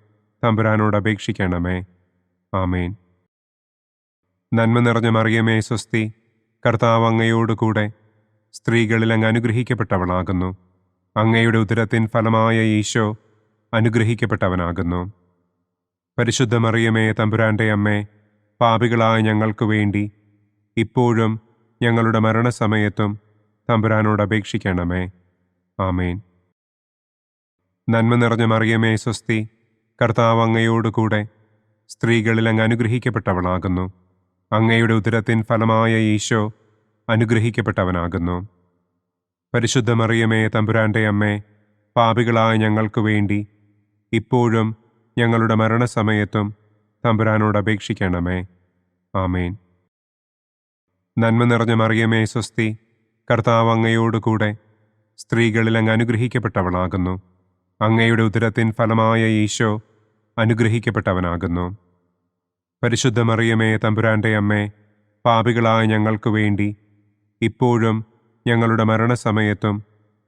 തമ്പുരാനോട് അപേക്ഷിക്കണമേ. ആമേൻ. നന്മ നിറഞ്ഞ മറിയമേ സ്വസ്തി, കർത്താവ് അങ്ങയോട് കൂടെ സ്ത്രീകളിൽ അങ്ങ് അനുഗ്രഹിക്കപ്പെട്ടവളാകുന്നു. അങ്ങയുടെ ഉദരത്തിൻ ഫലമായ ഈശോ അനുഗ്രഹിക്കപ്പെട്ടവനാകുന്നു. പരിശുദ്ധ മറിയമേ തമ്പുരാന്റെ അമ്മേ, പാപികളായ ഞങ്ങൾക്ക് വേണ്ടി ഇപ്പോഴും ഞങ്ങളുടെ മരണസമയത്തും തമ്പുരാനോട് അപേക്ഷിക്കണമേ. ആമേൻ. നന്മ നിറഞ്ഞ മറിയമേ സ്വസ്തി, കർത്താവ് അങ്ങയോട് കൂടെ സ്ത്രീകളിൽ അങ്ങ് അനുഗ്രഹിക്കപ്പെട്ടവളാകുന്നു. അങ്ങയുടെ ഉദരത്തിൻ ഫലമായ ഈശോ അനുഗ്രഹിക്കപ്പെട്ടവനാകുന്നു. പരിശുദ്ധ മറിയമേ തമ്പുരാന്റെ അമ്മേ, പാപികളായ ഞങ്ങൾക്ക് വേണ്ടി ഇപ്പോഴും ഞങ്ങളുടെ മരണസമയത്തും തമ്പുരാനോട് അപേക്ഷിക്കണമേ. ആമേൻ. നന്മ നിറഞ്ഞ മറിയമേ സ്വസ്തി, കർത്താവ് അങ്ങയോട് കൂടെ സ്ത്രീകളിൽ അങ്ങ് അനുഗ്രഹിക്കപ്പെട്ടവളാകുന്നു. അങ്ങയുടെ ഉദരത്തിൻ ഫലമായ ഈശോ അനുഗ്രഹിക്കപ്പെട്ടവനാകുന്നു. പരിശുദ്ധ മറിയമേ തമ്പുരാന്റെ അമ്മേ, പാപികളായ ഞങ്ങൾക്ക് വേണ്ടി ഇപ്പോഴും ഞങ്ങളുടെ മരണസമയത്തും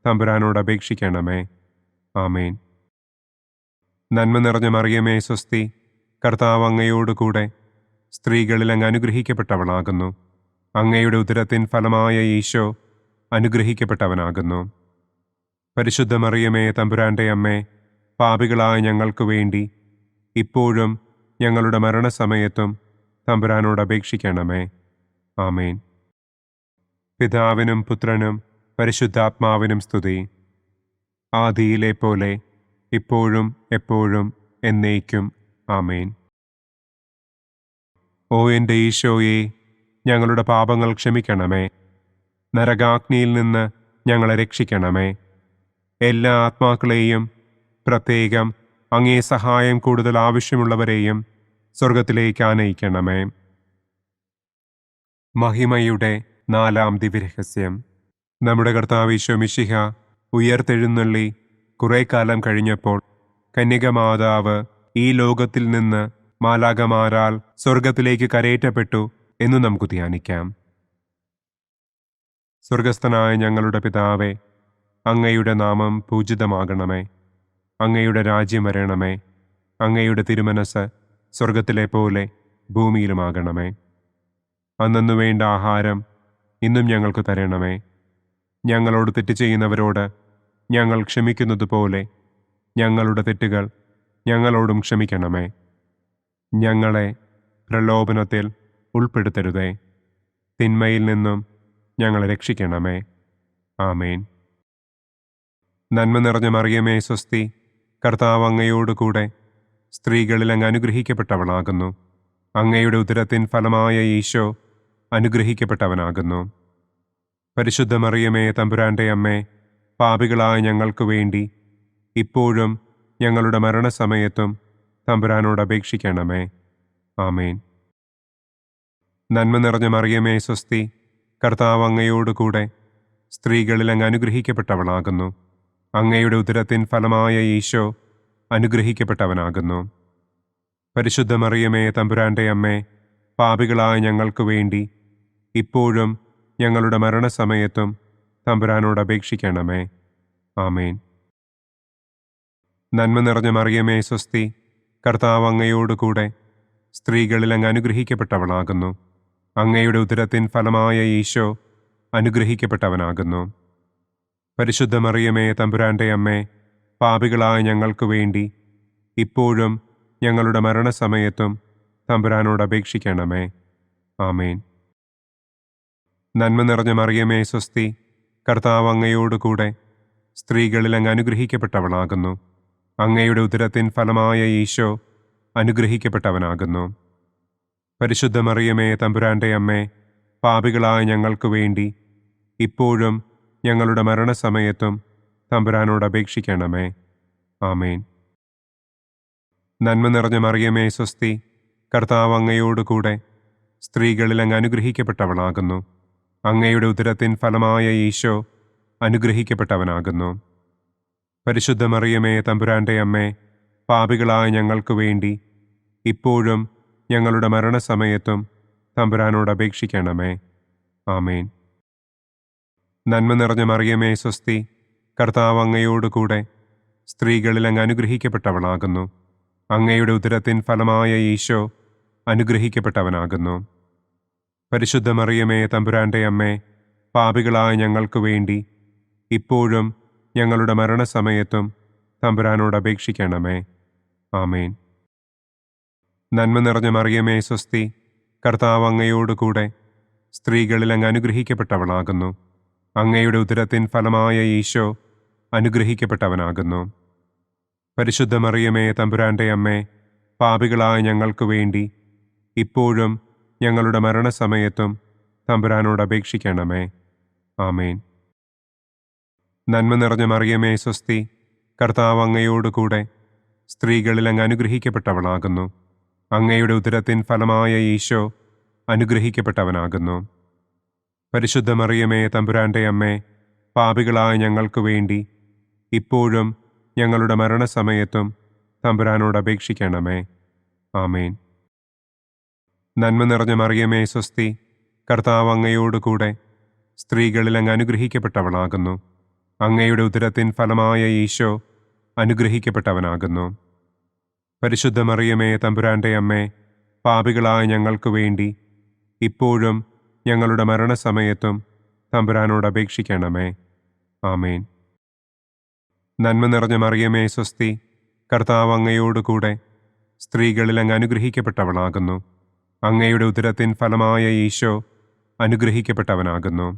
തമ്പുരാനോട് അപേക്ഷിക്കണമേ. ആമേൻ. നന്മ നിറഞ്ഞ മറിയമേ സ്വസ്തി, കർത്താവ് അങ്ങയോട് കൂടെ സ്ത്രീകളിൽ അങ്ങ് അനുഗ്രഹിക്കപ്പെട്ടവളാകുന്നു. അങ്ങയുടെ ഉദരത്തിൻ ഫലമായ ഈശോ അനുഗ്രഹിക്കപ്പെട്ടവനാകുന്നു. പരിശുദ്ധ മറിയമേ തമ്പുരാന്റെ അമ്മേ, പാപികളായ ഞങ്ങൾക്ക് വേണ്ടി ഇപ്പോഴും ഞങ്ങളുടെ മരണസമയത്തും തമ്പുരാനോട് അപേക്ഷിക്കണമേ. ആമേൻ. പിതാവിനും പുത്രനും പരിശുദ്ധാത്മാവിനും സ്തുതി, ആദിയിലെ പോലെ ഇപ്പോഴും എപ്പോഴും എന്നേക്കും. ആമേൻ. ഓ എൻ്റെ ഈശോയെ, ഞങ്ങളുടെ പാപങ്ങൾ ക്ഷമിക്കണമേ. നരകാഗ്നിയിൽ നിന്ന് ഞങ്ങളെ രക്ഷിക്കണമേ. എല്ലാ ആത്മാക്കളെയും, പ്രത്യേകം അങ്ങേ സഹായം കൂടുതൽ ആവശ്യമുള്ളവരെയും സ്വർഗത്തിലേക്ക് ആനയിക്കണമേ. മഹിമയുടെ 4-ാം ദിവ്യരഹസ്യം. നമ്മുടെ കർത്താവ് ഈശോ മിശിഹ ഉയർത്തെഴുന്നള്ളി കുറെ കാലം കഴിഞ്ഞപ്പോൾ കന്യകമാതാവ് ഈ ലോകത്തിൽ നിന്ന് മാലാഖമാരാൽ സ്വർഗത്തിലേക്ക് കരയേറ്റപ്പെട്ടു എന്ന് നമുക്ക് ധ്യാനിക്കാം. സ്വർഗസ്ഥനായ ഞങ്ങളുടെ പിതാവേ, അങ്ങയുടെ നാമം പൂജിതമാകണമേ. അങ്ങയുടെ രാജ്യം വരണമേ. അങ്ങയുടെ തിരുമനസ് സ്വർഗത്തിലെ പോലെ ഭൂമിയിലുമാകണമേ. അന്നന്നു വേണ്ട ആഹാരം ഇന്നും ഞങ്ങൾക്ക് തരണമേ. ഞങ്ങളോട് തെറ്റ് ചെയ്യുന്നവരോട് ഞങ്ങൾ ക്ഷമിക്കുന്നത് പോലെ ഞങ്ങളുടെ തെറ്റുകൾ ഞങ്ങളോടും ക്ഷമിക്കണമേ. ഞങ്ങളെ പ്രലോഭനത്തിൽ ഉൾപ്പെടുത്തരുതേ. തിന്മയിൽ നിന്നും ഞങ്ങളെ രക്ഷിക്കണമേ. ആമേൻ. നന്മ നിറഞ്ഞ മറിയമേ സ്വസ്തി, കർത്താവ് അങ്ങയോടുകൂടെ സ്ത്രീകളിൽ അങ്ങ് അനുഗ്രഹിക്കപ്പെട്ടവളാകുന്നു. അങ്ങയുടെ ഉദരത്തിൻ ഫലമായ ഈശോ അനുഗ്രഹിക്കപ്പെട്ടവനാകുന്നു. പരിശുദ്ധ മറിയമേ തമ്പുരാൻ്റെ അമ്മേ, പാപികളായ ഞങ്ങൾക്ക് വേണ്ടി ഇപ്പോഴും ഞങ്ങളുടെ മരണസമയത്തും തമ്പുരാനോട് അപേക്ഷിക്കണമേ. ആമേൻ. നന്മ നിറഞ്ഞ മറിയമേ സ്വസ്തി, കർത്താവ് അങ്ങയോടുകൂടെ സ്ത്രീകളിൽ അങ്ങ് അനുഗ്രഹിക്കപ്പെട്ടവളാകുന്നു. അങ്ങയുടെ ഉദരത്തിൻ ഫലമായ ഈശോ അനുഗ്രഹിക്കപ്പെട്ടവനാകുന്നു. പരിശുദ്ധ മറിയമേ തമ്പുരാൻ്റെ അമ്മേ, പാപികളായ ഞങ്ങൾക്ക് വേണ്ടി ഇപ്പോഴും ഞങ്ങളുടെ മരണസമയത്തും തമ്പുരാനോട് അപേക്ഷിക്കണമേ. ആമേൻ. നന്മ നിറഞ്ഞ മറിയമേ സ്വസ്തി, കർത്താവ് അങ്ങയോടുകൂടെ സ്ത്രീകളിൽ അങ്ങ് അനുഗ്രഹിക്കപ്പെട്ടവളാകുന്നു. അങ്ങയുടെ ഉദരത്തിൻ ഫലമായ ഈശോ അനുഗ്രഹിക്കപ്പെട്ടവനാകുന്നു. പരിശുദ്ധ മറിയമേ തമ്പുരാൻ്റെ അമ്മേ, പാപികളായ ഞങ്ങൾക്ക് വേണ്ടി ഇപ്പോഴും ഞങ്ങളുടെ മരണസമയത്തും തമ്പുരാനോട് അപേക്ഷിക്കണമേ. ആമേൻ. നന്മ നിറഞ്ഞ മറിയമേ സ്വസ്തി, കർത്താവ് അങ്ങയോടുകൂടെ സ്ത്രീകളിൽ അങ്ങ് അനുഗ്രഹിക്കപ്പെട്ടവളാകുന്നു. അങ്ങയുടെ ഉദരത്തിൻ ഫലമായ ഈശോ അനുഗ്രഹിക്കപ്പെട്ടവനാകുന്നു. പരിശുദ്ധ മറിയമേ തമ്പുരാൻ്റെ അമ്മേ, പാപികളായ ഞങ്ങൾക്ക് വേണ്ടി ഇപ്പോഴും ഞങ്ങളുടെ മരണസമയത്തും തമ്പുരാനോട് അപേക്ഷിക്കണമേ. ആമേൻ. നന്മ നിറഞ്ഞ മറിയമേ സ്വസ്തി, കർത്താവ് അങ്ങയോടുകൂടെ സ്ത്രീകളിൽ അങ്ങ് അനുഗ്രഹിക്കപ്പെട്ടവളാകുന്നു. അങ്ങയുടെ ഉദരത്തിൻ ഫലമായ ഈശോ അനുഗ്രഹിക്കപ്പെട്ടവനാകുന്നു. പരിശുദ്ധ മറിയമേ തമ്പുരാൻ്റെ അമ്മേ, പാപികളായ ഞങ്ങൾക്ക് വേണ്ടി ഇപ്പോഴും ഞങ്ങളുടെ മരണസമയത്തും തമ്പുരാനോട് അപേക്ഷിക്കണമേ. ആമേൻ. നന്മ നിറഞ്ഞ മറിയമേ സ്വസ്തി, കർത്താവ് അങ്ങയോടുകൂടെ സ്ത്രീകളിൽ അങ്ങ് അനുഗ്രഹിക്കപ്പെട്ടവളാകുന്നു. അങ്ങയുടെ ഉദരത്തിൻ ഫലമായ ഈശോ അനുഗ്രഹിക്കപ്പെട്ടവനാകുന്നു. പരിശുദ്ധ മറിയമേ തമ്പുരാൻ്റെ അമ്മേ, പാപികളായ ഞങ്ങൾക്ക് വേണ്ടി ഇപ്പോഴും ഞങ്ങളുടെ മരണസമയത്തും തമ്പുരാനോട് അപേക്ഷിക്കണമേ. ആമേൻ. നന്മ നിറഞ്ഞ മറിയമേ സ്വസ്തി, കർത്താവ് അങ്ങയോടുകൂടെ സ്ത്രീകളിൽ അങ്ങ് അനുഗ്രഹിക്കപ്പെട്ടവളാകുന്നു. അങ്ങയുടെ ഉദരത്തിൻ ഫലമായ ഈശോ അനുഗ്രഹിക്കപ്പെട്ടവനാകുന്നു. പരിശുദ്ധ മറിയമേ തമ്പുരാൻ്റെ അമ്മേ, പാപികളായ ഞങ്ങൾക്ക് വേണ്ടി ഇപ്പോഴും ഞങ്ങളുടെ മരണസമയത്തും തമ്പുരാനോട് അപേക്ഷിക്കണമേ. ആമേൻ. നന്മ നിറഞ്ഞ മറിയമേ സ്വസ്തി, കർത്താവ് അങ്ങയോടുകൂടെ സ്ത്രീകളിൽ അങ്ങ് അനുഗ്രഹിക്കപ്പെട്ടവളാകുന്നു. അങ്ങയുടെ ഉദരത്തിൻ ഫലമായ ഈശോ അനുഗ്രഹിക്കപ്പെട്ടവനാകുന്നു. പരിശുദ്ധ മറിയമേ തമ്പുരാൻ്റെ അമ്മേ, പാപികളായ ഞങ്ങൾക്ക് വേണ്ടി ഇപ്പോഴും ഞങ്ങളുടെ മരണസമയത്തും തമ്പുരാനോട് അപേക്ഷിക്കണമേ. ആമേൻ. നന്മ നിറഞ്ഞ മറിയമേ സ്വസ്തി, കർത്താവ് അങ്ങയോടുകൂടെ സ്ത്രീകളിൽ അങ്ങ് അനുഗ്രഹിക്കപ്പെട്ടവളാകുന്നു. അങ്ങയുടെ ഉദരത്തിൻ ഫലമായ ഈശോ അനുഗ്രഹിക്കപ്പെട്ടവനാകുന്നു. പരിശുദ്ധ മറിയമേ തമ്പുരാൻ്റെ അമ്മേ, പാപികളായ ഞങ്ങൾക്ക് വേണ്ടി ഇപ്പോഴും ഞങ്ങളുടെ മരണസമയത്തും തമ്പുരാനോട് അപേക്ഷിക്കണമേ. ആമേൻ. നന്മ നിറഞ്ഞ മറിയമേ സ്വസ്തി, കർത്താവ് അങ്ങയോടുകൂടെ സ്ത്രീകളിൽ അങ്ങ് അനുഗ്രഹിക്കപ്പെട്ടവളാകുന്നു. അങ്ങയുടെ ഉദരത്തിൻ ഫലമായ ഈശോ അനുഗ്രഹിക്കപ്പെട്ടവനാകുന്നു.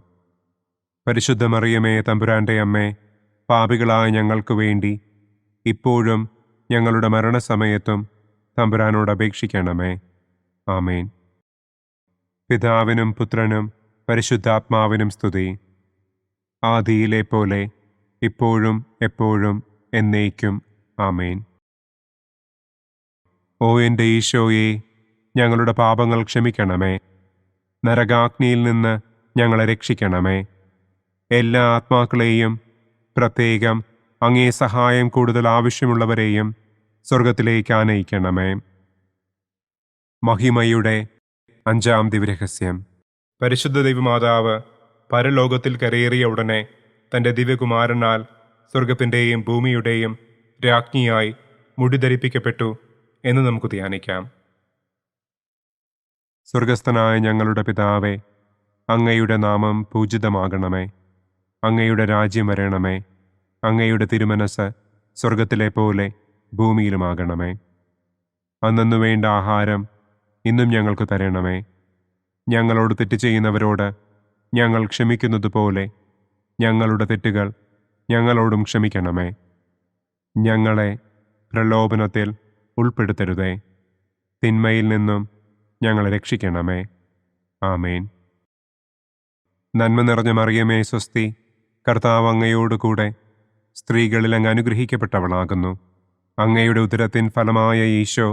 പരിശുദ്ധ മറിയമേ തമ്പുരാന്റെ അമ്മേ, പാപികളായ ഞങ്ങൾക്ക് വേണ്ടി ഇപ്പോഴും ഞങ്ങളുടെ മരണസമയത്തും തമ്പുരാനോട് അപേക്ഷിക്കണമേ. ആമേൻ. പിതാവിനും പുത്രനും പരിശുദ്ധാത്മാവിനും സ്തുതി. ആദിയിലെ പോലെ ഇപ്പോഴും എപ്പോഴും എന്നേക്കും. ആമേൻ. ഓ എൻ്റെ ഈശോയെ, ഞങ്ങളുടെ പാപങ്ങൾ ക്ഷമിക്കണമേ. നരകാഗ്നിയിൽ നിന്ന് ഞങ്ങളെ രക്ഷിക്കണമേ. എല്ലാ ആത്മാക്കളെയും, പ്രത്യേകം അങ്ങേ സഹായം കൂടുതൽ ആവശ്യമുള്ളവരെയും സ്വർഗത്തിലേക്ക് ആനയിക്കണമേ. മഹിമയുടെ 5-ാം ദിവ്യരഹസ്യം. പരിശുദ്ധ ദൈവമാതാവ് പരലോകത്തിൽ കരയേറിയ ഉടനെ തൻ്റെ ദിവ്യകുമാരനാൽ സ്വർഗത്തിൻ്റെയും ഭൂമിയുടെയും രാജ്ഞിയായി മുടിധരിപ്പിക്കപ്പെട്ടു എന്ന് നമുക്ക് ധ്യാനിക്കാം. സ്വർഗസ്ഥനായ ഞങ്ങളുടെ പിതാവേ, അങ്ങയുടെ നാമം പൂജിതമാകണമേ. അങ്ങയുടെ രാജ്യം വരണമേ. അങ്ങയുടെ തിരുമനസ് സ്വർഗത്തിലെ പോലെ ഭൂമിയിലുമാകണമേ. അന്നന്നു വേണ്ട ആഹാരം ഇന്നും ഞങ്ങൾക്ക് തരണമേ. ഞങ്ങളോട് തെറ്റ് ചെയ്യുന്നവരോട് ഞങ്ങൾ ക്ഷമിക്കുന്നത് പോലെ ഞങ്ങളുടെ തെറ്റുകൾ ഞങ്ങളോടും ക്ഷമിക്കണമേ. ഞങ്ങളെ പ്രലോഭനത്തിൽ ഉൾപ്പെടുത്തരുതേ. തിന്മയിൽ നിന്നും ഞങ്ങളെ രക്ഷിക്കണമേ. ആമേൻ. നന്മ നിറഞ്ഞ മറിയമേ സ്വസ്തി, കർത്താവ് അങ്ങയോട് കൂടെ സ്ത്രീകളിൽ അങ്ങ് അനുഗ്രഹിക്കപ്പെട്ടവളാകുന്നു. അങ്ങയുടെ ഉദരത്തിൻ ഫലമായ ഈശോ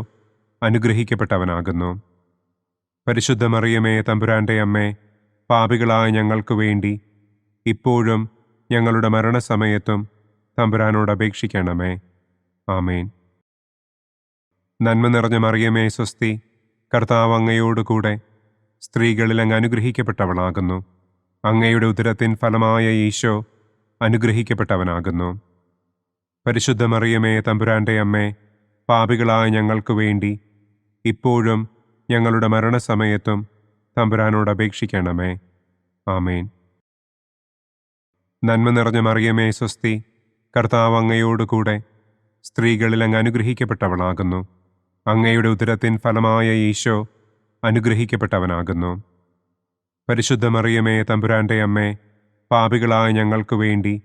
അനുഗ്രഹിക്കപ്പെട്ടവനാകുന്നു. പരിശുദ്ധ മറിയമേ തമ്പുരാന്റെ അമ്മേ, പാപികളായ ഞങ്ങൾക്ക് വേണ്ടി ഇപ്പോഴും ഞങ്ങളുടെ മരണസമയത്തും തമ്പുരാനോട് അപേക്ഷിക്കണമേ. ആമേൻ. നന്മ നിറഞ്ഞ മറിയമേ സ്വസ്തി, കർത്താവ് അങ്ങയോട് കൂടെ സ്ത്രീകളിൽ അങ്ങ് അനുഗ്രഹിക്കപ്പെട്ടവളാകുന്നു. അങ്ങയുടെ ഉദരത്തിൻ ഫലമായ ഈശോ അനുഗ്രഹിക്കപ്പെട്ടവനാകുന്നു. പരിശുദ്ധ മറിയമേ തമ്പുരാന്റെ അമ്മേ, പാപികളായ ഞങ്ങൾക്ക് വേണ്ടി ഇപ്പോഴും ഞങ്ങളുടെ മരണസമയത്തും തമ്പുരാനോട് അപേക്ഷിക്കണമേ. ആമേൻ. നന്മ നിറഞ്ഞ മറിയമേ സ്വസ്തി, കർത്താവ് അങ്ങയോട് കൂടെ സ്ത്രീകളിൽ അങ്ങ് അനുഗ്രഹിക്കപ്പെട്ടവളാകുന്നു. അങ്ങയുടെ ഉദരത്തിൻ ഫലമായ ഈശോ അനുഗ്രഹിക്കപ്പെട്ടവനാകുന്നു. പരിശുദ്ധ മറിയമേ തമ്പുരാന്റെ അമ്മേ, പാപികളായ ഞങ്ങൾക്ക് വേണ്ടി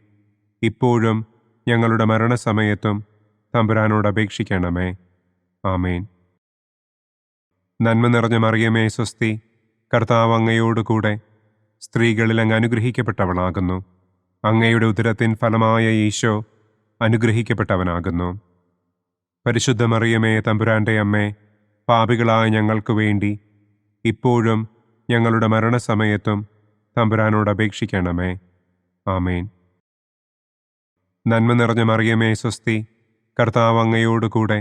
ഇപ്പോഴും ഞങ്ങളുടെ മരണസമയത്തും തമ്പുരാനോട് അപേക്ഷിക്കണമേ. ആമേൻ. നന്മ നിറഞ്ഞ മറിയമേ സ്വസ്തി, കർത്താവ് അങ്ങയോട് കൂടെ സ്ത്രീകളിൽ അങ്ങ് അനുഗ്രഹിക്കപ്പെട്ടവളാകുന്നു. അങ്ങയുടെ ഉദരത്തിൻ ഫലമായ ഈശോ അനുഗ്രഹിക്കപ്പെട്ടവനാകുന്നു. പരിശുദ്ധ മറിയമേ തമ്പുരാന്റെ അമ്മേ, പാപികളായ ഞങ്ങൾക്ക് വേണ്ടി ഇപ്പോഴും ഞങ്ങളുടെ മരണസമയത്തും തമ്പുരാനോട് അപേക്ഷിക്കണമേ. ആമേൻ. നന്മ നിറഞ്ഞ മറിയമേ സ്വസ്തി, കർത്താവ് അങ്ങയോട് കൂടെ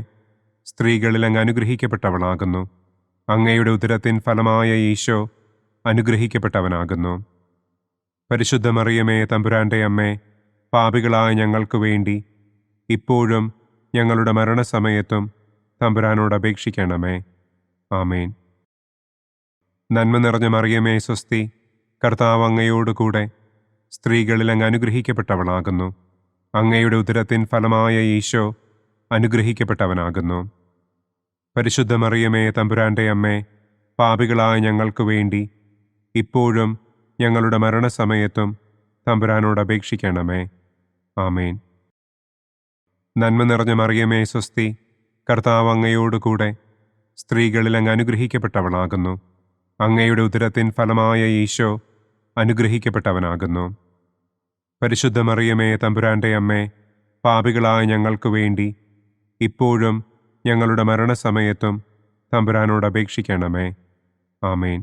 സ്ത്രീകളിൽ അങ്ങ് അനുഗ്രഹിക്കപ്പെട്ടവളാകുന്നു. അങ്ങയുടെ ഉദരത്തിൻ ഫലമായ ഈശോ അനുഗ്രഹിക്കപ്പെട്ടവനാകുന്നു. പരിശുദ്ധ മറിയമേ തമ്പുരാന്റെ അമ്മേ, പാപികളായ ഞങ്ങൾക്ക് വേണ്ടി ഇപ്പോഴും ഞങ്ങളുടെ മരണസമയത്തും തമ്പുരാനോട് അപേക്ഷിക്കണമേ. ആമേൻ. നന്മ നിറഞ്ഞ മറിയമേ സ്വസ്തി, കർത്താവ് അങ്ങയോട് കൂടെ സ്ത്രീകളിൽ അങ്ങ് അനുഗ്രഹിക്കപ്പെട്ടവളാകുന്നു. അങ്ങയുടെ ഉദരത്തിൻ ഫലമായ ഈശോ അനുഗ്രഹിക്കപ്പെട്ടവനാകുന്നു. പരിശുദ്ധ മറിയമേ തമ്പുരാന്റെ അമ്മേ, പാപികളായ ഞങ്ങൾക്ക് വേണ്ടി ഇപ്പോഴും ഞങ്ങളുടെ മരണസമയത്തും തമ്പുരാനോട് അപേക്ഷിക്കണമേ. ആമേൻ. നന്മ നിറഞ്ഞ മറിയമേ സ്വസ്തി, കർത്താവ് അങ്ങയോട് കൂടെ സ്ത്രീകളിൽ അങ്ങ് അനുഗ്രഹിക്കപ്പെട്ടവളാകുന്നു. അങ്ങയുടെ ഉദരത്തിൻ ഫലമായ ഈശോ അനുഗ്രഹിക്കപ്പെട്ടവനാകുന്നു. പരിശുദ്ധ മറിയമേ തമ്പുരാന്റെ അമ്മേ, പാപികളായ ഞങ്ങൾക്ക് വേണ്ടി ഇപ്പോഴും ഞങ്ങളുടെ മരണസമയത്തും തമ്പുരാനോട് അപേക്ഷിക്കണമേ. ആമേൻ.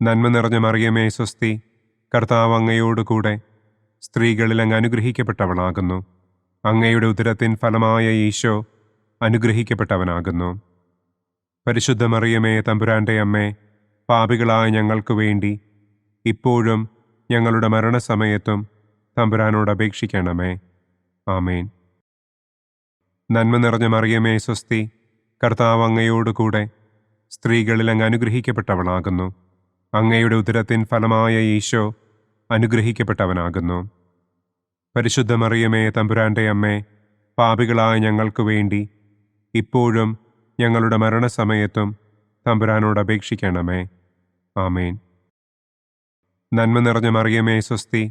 നന്മ നിറഞ്ഞ മറിയമേ സ്വസ്തി, കർത്താവ് അങ്ങയോട് കൂടെ സ്ത്രീകളിൽ അങ്ങ് അനുഗ്രഹിക്കപ്പെട്ടവളാകുന്നു. അങ്ങയുടെ ഉദരത്തിൻ ഫലമായ ഈശോ അനുഗ്രഹിക്കപ്പെട്ടവനാകുന്നു. പരിശുദ്ധ മറിയമേ തമ്പുരാന്റെ അമ്മേ, പാപികളായ ഞങ്ങൾക്ക് വേണ്ടി ഇപ്പോഴും ഞങ്ങളുടെ മരണസമയത്തും തമ്പുരാനോട് അപേക്ഷിക്കണമേ. ആമേൻ. നന്മ നിറഞ്ഞ മറിയമേ സ്വസ്തി, കർത്താവ് അങ്ങയോട് കൂടെ സ്ത്രീകളിൽ അങ്ങ് അനുഗ്രഹിക്കപ്പെട്ടവളാകുന്നു. അങ്ങയുടെ ഉദരത്തിൻ ഫലമായ ഈശോ അനുഗ്രഹിക്കപ്പെട്ടവനാകുന്നു. പരിശുദ്ധ മറിയമേ തമ്പുരാന്റെ അമ്മേ, പാപികളായ ഞങ്ങൾക്ക് വേണ്ടി ഇപ്പോഴും ഞങ്ങളുടെ മരണസമയത്തും തമ്പുരാനോട് അപേക്ഷിക്കണമേ. ആമേൻ. നന്മ നിറഞ്ഞ മറിയമേ സ്വസ്തി,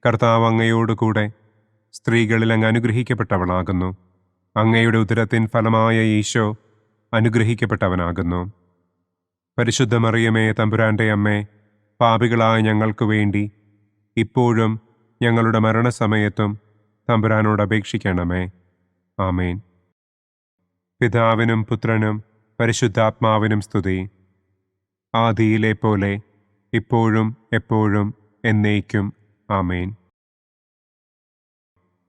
കർത്താവ് അങ്ങയോടുകൂടെ സ്ത്രീകളിൽ അങ്ങ് അനുഗ്രഹിക്കപ്പെട്ടവളാകുന്നു. അങ്ങയുടെ ഉദരത്തിൻ ഫലമായ ഈശോ അനുഗ്രഹിക്കപ്പെട്ടവനാകുന്നു. പരിശുദ്ധ മറിയമേ തമ്പുരാന്റെ അമ്മേ, പാപികളായ ഞങ്ങൾക്ക് വേണ്ടി ഇപ്പോഴും ഞങ്ങളുടെ മരണസമയത്തും തമ്പുരാനോട് അപേക്ഷിക്കണമേ. ആമേൻ. പിതാവിനും പുത്രനും പരിശുദ്ധാത്മാവിനും സ്തുതി. ആദിയിലെ പോലെ ഇപ്പോഴും എപ്പോഴും എന്നേക്കും. ആമേൻ.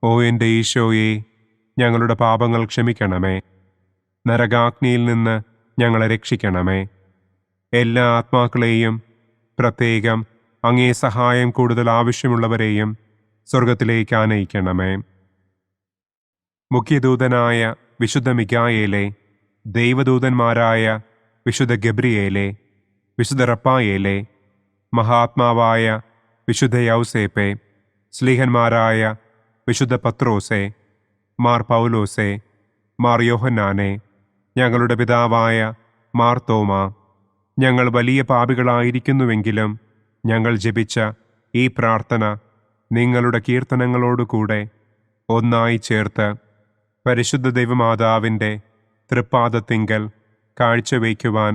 ഓ എൻ്റെ ഈശോയെ, ഞങ്ങളുടെ പാപങ്ങൾ ക്ഷമിക്കണമേ. നരകാഗ്നിയിൽ നിന്ന് ഞങ്ങളെ രക്ഷിക്കണമേ. എല്ലാ ആത്മാക്കളെയും, പ്രത്യേകം അങ്ങേ സഹായം കൂടുതൽ ആവശ്യമുള്ളവരെയും സ്വർഗത്തിലേക്ക് ആനയിക്കണമേ. മുഖ്യദൂതനായ വിശുദ്ധ മിഖായേലേ, ദൈവദൂതന്മാരായ വിശുദ്ധ ഗബ്രിയേലേ, വിശുദ്ധ റപ്പായേലേ, മഹാത്മാവായ വിശുദ്ധ യൗസേപ്പേ, സ്ലീഹന്മാരായ വിശുദ്ധ പത്രോസേ, മാർ പൗലോസേ, മാർ യോഹന്നാനെ, ഞങ്ങളുടെ പിതാവായ മാർ തോമാ, ഞങ്ങൾ വലിയ പാപികളായിരിക്കുന്നുവെങ്കിലും ഞങ്ങൾ ജപിച്ച ഈ പ്രാർത്ഥന നിങ്ങളുടെ കീർത്തനങ്ങളോടുകൂടെ ഒന്നായി ചേർത്ത് പരിശുദ്ധ ദൈവമാതാവിൻ്റെ തൃപ്പാദത്തിങ്കൽ കാഴ്ചവയ്ക്കുവാൻ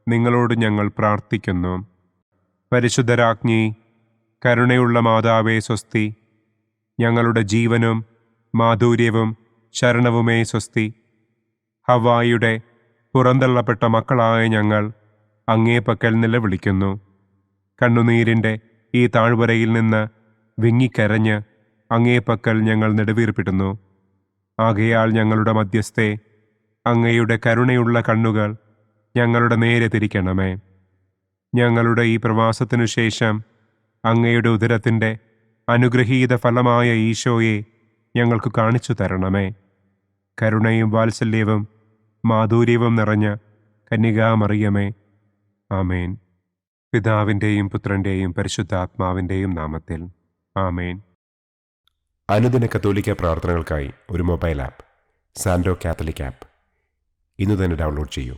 നിങ്ങളോട് ഞങ്ങൾ പ്രാർത്ഥിക്കുന്നു. പരിശുദ്ധരാജ്ഞി, കരുണയുള്ള മാതാവേ സ്വസ്തി, ഞങ്ങളുടെ ജീവനും മാധുര്യവും ശരണവുമേ സ്വസ്തി. ഹവ്വായുടെ പുറന്തള്ളപ്പെട്ട മക്കളായ ഞങ്ങൾ അങ്ങേപ്പക്കൽ നിലവിളിക്കുന്നു. കണ്ണുനീരിൻ്റെ ഈ താഴ്വരയിൽ നിന്ന് വിങ്ങിക്കരഞ്ഞ് അങ്ങേപ്പക്കൽ ഞങ്ങൾ നെടുവീർപ്പിടുന്നു. ആകയാൽ ഞങ്ങളുടെ മധ്യസ്ഥേ, അങ്ങയുടെ കരുണയുള്ള കണ്ണുകൾ ഞങ്ങളുടെ നേരെ തിരിക്കണമേ. ഞങ്ങളുടെ ഈ പ്രവാസത്തിനു ശേഷം അങ്ങയുടെ ഉദരത്തിൻ്റെ അനുഗ്രഹീത ഫലമായ ഈശോയെ ഞങ്ങൾക്ക് കാണിച്ചു തരണമേ. കരുണയും വാത്സല്യവും മാധുര്യവും നിറഞ്ഞ കന്യകാമറിയമേ. ആമേൻ. പിതാവിൻ്റെയും പുത്രൻ്റെയും പരിശുദ്ധാത്മാവിൻ്റെയും നാമത്തിൽ. ആമേൻ. അനുദിന കത്തോലിക്ക പ്രാർത്ഥനകൾക്കായി ഒരു മൊബൈൽ ആപ്പ്, സാൻഡോ കാത്തലിക് ആപ്പ്, ഇന്ന് തന്നെ ഡൗൺലോഡ് ചെയ്യൂ.